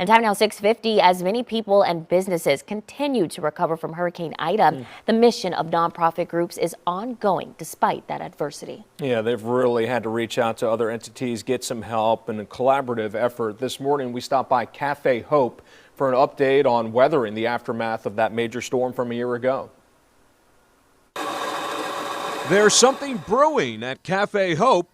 And time now 6:50, as many people and businesses continue to recover from Hurricane Ida, the mission of nonprofit groups is ongoing despite that adversity. Yeah, they've really had to reach out to other entities, get some help, and a collaborative effort. This morning, we stopped by Cafe Hope for an update on weather in the aftermath of that major storm from a year ago. There's something brewing at Cafe Hope.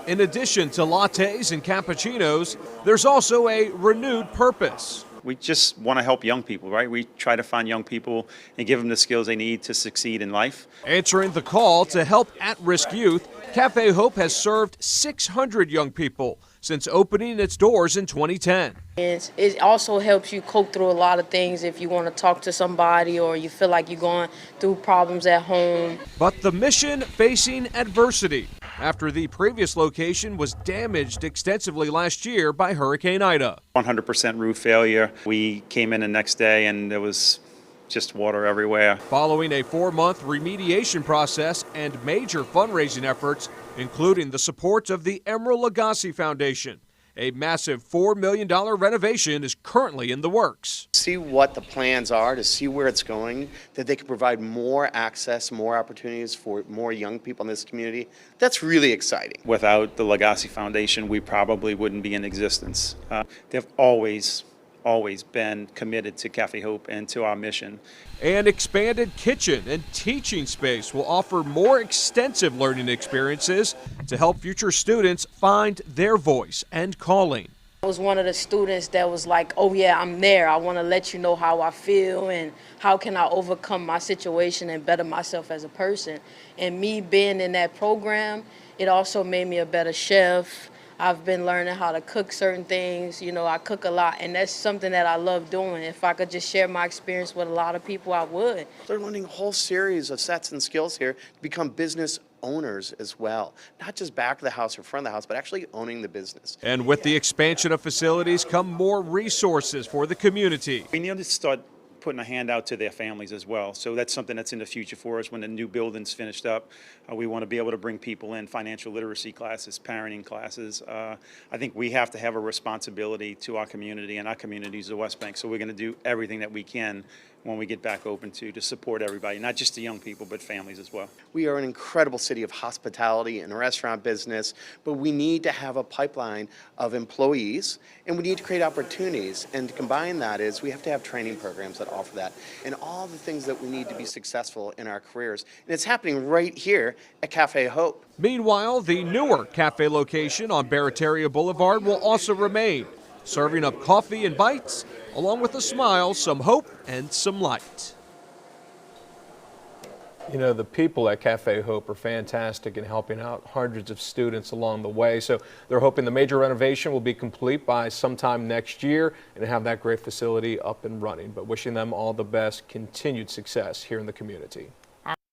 In addition to lattes and cappuccinos, there's also a renewed purpose. We just want to help young people, right? We try to find young people and give them the skills they need to succeed in life. Answering the call to help at-risk youth, Cafe Hope has served 600 young people since opening its doors in 2010. It also helps you cope through a lot of things if you want to talk to somebody or you feel like you're going through problems at home. But the mission facing adversity after the previous location was damaged extensively last year by Hurricane Ida. 100% roof failure. We came in the next day and there was just water everywhere. Following a 4-month remediation process and major fundraising efforts, including the support of the Emeril Lagasse Foundation, a massive $4 million renovation is currently in the works. See what the plans are, to see where it's going, that they can provide more access, more opportunities for more young people in this community. That's really exciting. Without the Lagasse Foundation, we probably wouldn't be in existence. They've always been committed to Cafe Hope and to our mission. An expanded kitchen and teaching space will offer more extensive learning experiences to help future students find their voice and calling. I was one of the students that was like, oh yeah, I'm there. I want to let you know how I feel and how can I overcome my situation and better myself as a person. And me being in that program, it also made me a better chef. I've been learning how to cook certain things. You know, I cook a lot, and that's something that I love doing. If I could just share my experience with a lot of people, I would. They're learning a whole series of sets and skills here to become business owners as well. Not just back of the house or front of the house, but actually owning the business. And with the expansion of facilities come more resources for the community. We need to start putting a hand out to their families as well. So that's something that's in the future for us when the new building's finished up. We want to be able to bring people in financial literacy classes, parenting classes. I think we have to have a responsibility to our community and our communities of West Bank. So we're going to do everything that we can when we get back open to support everybody, not just the young people, but families as well. We are an incredible city of hospitality and restaurant business, but we need to have a pipeline of employees, and we need to create opportunities. And to combine that is we have to have training programs that offer that, and all the things that we need to be successful in our careers. And it's happening right here at Cafe Hope. Meanwhile, the newer cafe location on Barataria Boulevard will also remain, serving up coffee and bites, along with a smile, some hope, and some light. You know, the people at Cafe Hope are fantastic in helping out hundreds of students along the way. So they're hoping the major renovation will be complete by sometime next year and have that great facility up and running. But wishing them all the best, continued success here in the community.